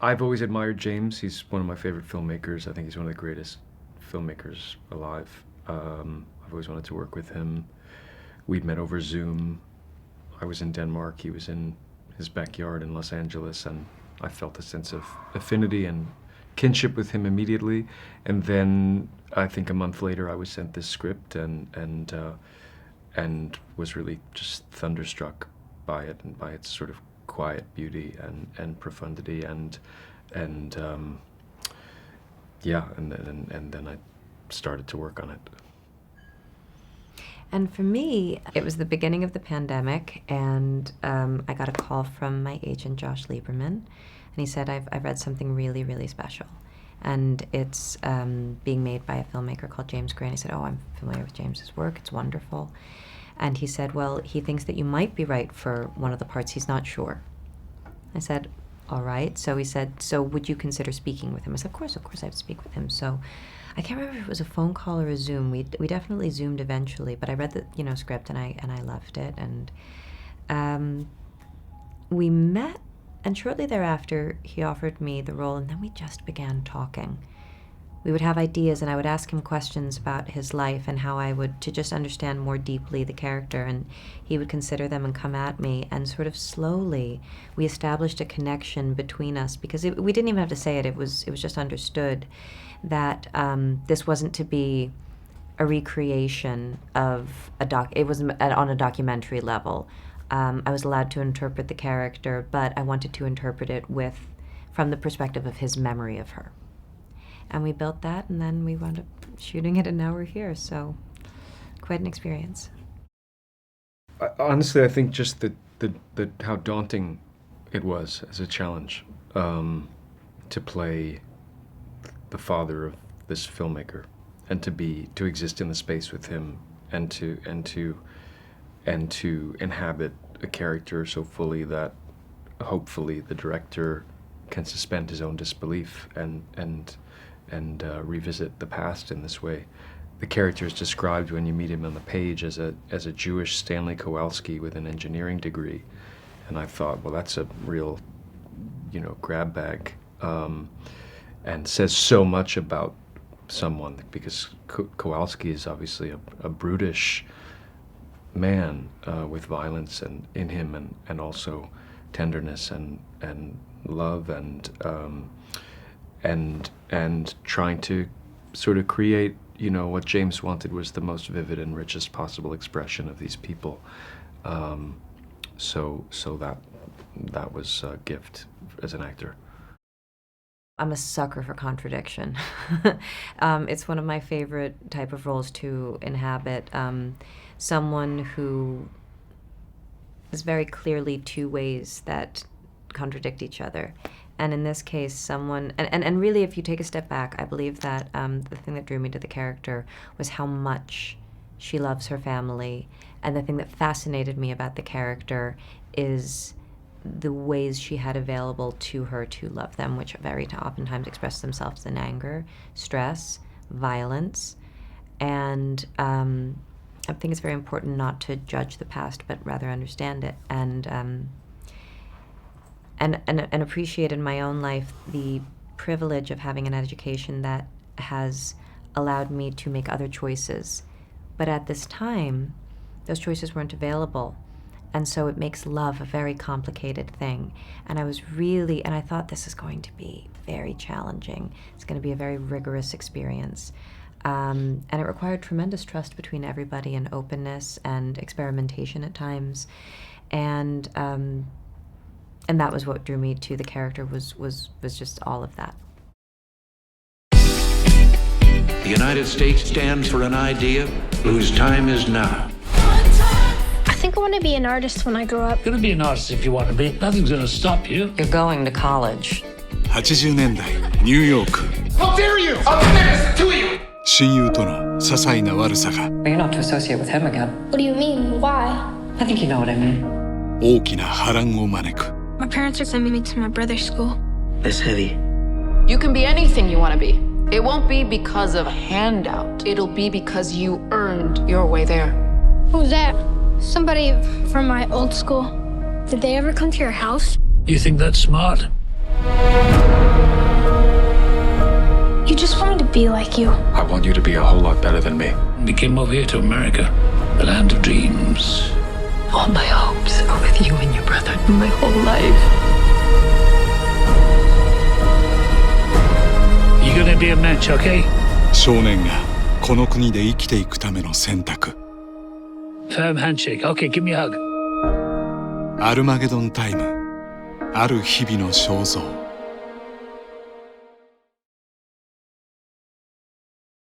I've always admired James. He's one of my favorite filmmakers. I think he's one of the greatest filmmakers alive. I've always wanted to work with him. We'd met over Zoom. I was in Denmark. He was in his backyard in Los Angeles, and I felt a sense of affinity and kinship with him immediately. And then I think a month later, I was sent this script and was really just thunderstruck by it and by its sort of quiet beauty and profundity and then I started to work on it. And for me, it was the beginning of the pandemic, and I got a call from my agent, Josh Lieberman, and he said, I've read something really, really special. And it's being made by a filmmaker called James Gray. And I said, oh, I'm familiar with James's work. It's wonderful. And he said, well, he thinks that you might be right for one of the parts. He's not sure. I said, all right. So he said, so would you consider speaking with him? I said, of course I have to speak with him. So I can't remember if it was a phone call or a Zoom. We definitely Zoomed eventually, but I read the script and I loved it. And we met, and shortly thereafter he offered me the role, and then we just began talking. We would have ideas, and I would ask him questions about his life and how I would, to just understand more deeply the character, and he would consider them and come at me, and sort of slowly we established a connection between us, because we didn't even have to say it, it was just understood that this wasn't to be a recreation of it was on a documentary level. I was allowed to interpret the character, but I wanted to interpret it from the perspective of his memory of her. And we built that, and then we wound up shooting it, and now we're here. So, quite an experience. Honestly, I think just the how daunting it was as a challenge to play the father of this filmmaker, and to exist in the space with him, and to inhabit a character so fully that hopefully the director can suspend his own disbelief and revisit the past in this way. The character is described when you meet him on the page as a Jewish Stanley Kowalski with an engineering degree, and I thought, well, that's a real, grab bag, and says so much about someone, because Kowalski is obviously a brutish man with violence in him, and also tenderness and love and trying to sort of create, what James wanted was the most vivid and richest possible expression of these people. So that was a gift as an actor. I'm a sucker for contradiction. It's one of my favorite type of roles to inhabit. Someone who is very clearly two ways that contradict each other. And in this case, someone, and really, if you take a step back, I believe that the thing that drew me to the character was how much she loves her family. And the thing that fascinated me about the character is the ways she had available to her to love them, which very oftentimes express themselves in anger, stress, violence. And I think it's very important not to judge the past, but rather understand it. And appreciate in my own life the privilege of having an education that has allowed me to make other choices. But at this time, those choices weren't available. And so it makes love a very complicated thing. And I thought this is going to be very challenging. It's going to be a very rigorous experience. And it required tremendous trust between everybody, and openness and experimentation at times. And that was what drew me to the character, was just all of that. The United States stands for an idea whose time is now. I think I want to be an artist when I grow up. You're gonna be an artist if you want to be. Nothing's gonna stop you. You're going to college. 80年代ニューヨーク How dare you! I'll sentence the two of you! 親友との些細な悪さが You're not to associate with him again. What do you mean? Why? I think you know what I mean. 大きな波乱を招く My parents are sending me to my brother's school. It's heavy. You can be anything you want to be. It won't be because of a handout. It'll be because you earned your way there. Who's that? Somebody from my old school. Did they ever come to your house? You think that's smart? You just want me to be like you. I want you to be a whole lot better than me. We came over here to America, the land of dreams. All my hopes are with you and your brother. My whole life. You're gonna be a match, okay? 少年がこの国で生きていくための選択。 Firm handshake. Okay, give me a hug. アルマゲドンタイム。ある日々の肖像。